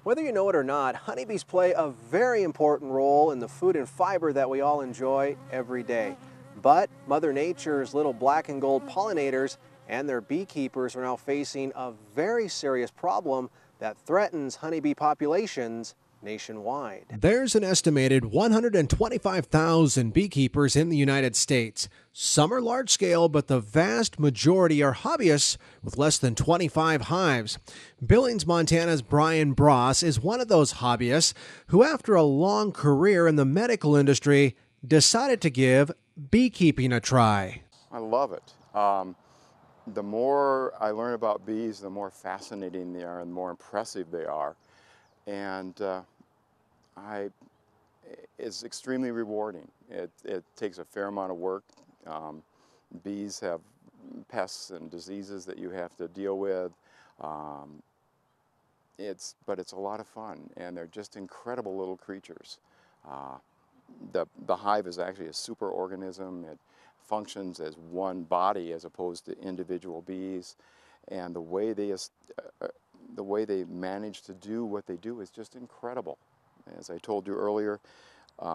Whether you know it or not, honeybees play a very important role in the food and fiber that we all enjoy every day. But Mother Nature's little black and gold pollinators and their beekeepers are now facing a very serious problem that threatens honeybee populations nationwide. There's an estimated 125,000 beekeepers in the United States. Some are large scale, but the vast majority are hobbyists with less than 25 hives. Billings, Montana's Brian Bross is one of those hobbyists who, after a long career in the medical industry, decided to give beekeeping a try. I love it. The more I learn about bees, the more fascinating they are and the more impressive they are. And it's extremely rewarding. It takes a fair amount of work. Bees have pests and diseases that you have to deal with. But it's a lot of fun, and they're just incredible little creatures. The hive is actually a superorganism. It functions as one body as opposed to individual bees, and the way they manage to do what they do is just incredible. As I told you earlier,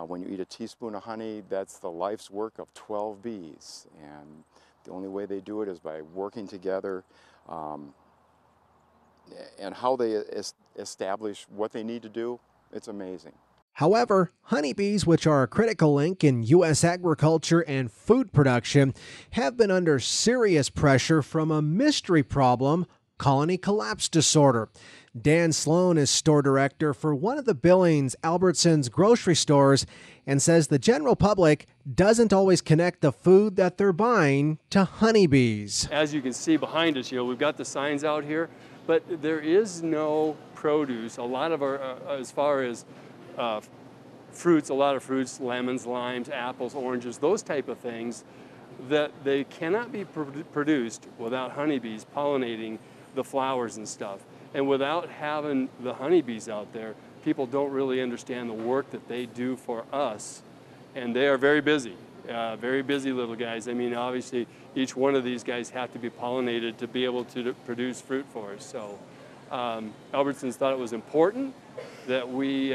when you eat a teaspoon of honey, that's the life's work of 12 bees, and the only way they do it is by working together, and how they establish what they need to do, it's amazing. However, honeybees, which are a critical link in U.S. agriculture and food production, have been under serious pressure from a mystery problem, colony collapse disorder. Dan Sloan is store director for one of the Billings Albertsons grocery stores and says the general public doesn't always connect the food that they're buying to honeybees. As you can see behind us, we've got the signs out here, but there is no produce. A lot of our, as far as fruits, a lot of fruits, lemons, limes, apples, oranges, those type of things, that they cannot be produced without honeybees pollinating the flowers and stuff. And without having the honeybees out there, people don't really understand the work that they do for us. And they are very busy little guys. I mean, obviously, each one of these guys have to be pollinated to be able to produce fruit for us. So Albertsons thought it was important that we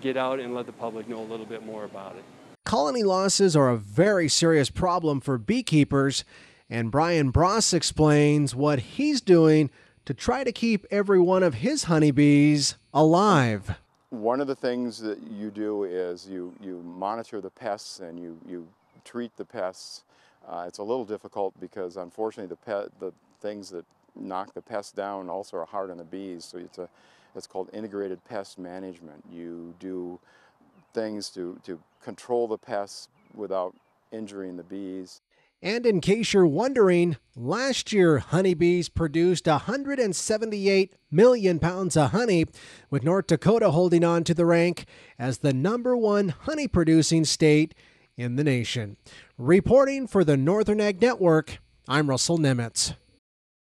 get out and let the public know a little bit more about it. Colony losses are a very serious problem for beekeepers, and Brian Bross explains what he's doing to try to keep every one of his honeybees alive. One of the things that you do is you monitor the pests and you treat the pests. It's a little difficult because unfortunately the things that knock the pests down also are hard on the bees, so it's called integrated pest management. You do things to control the pests without injuring the bees. And in case you're wondering, last year honeybees produced 178 million pounds of honey, with North Dakota holding on to the rank as the #1 honey producing state in the nation. Reporting for the Northern Ag Network, I'm Russell Nemitz.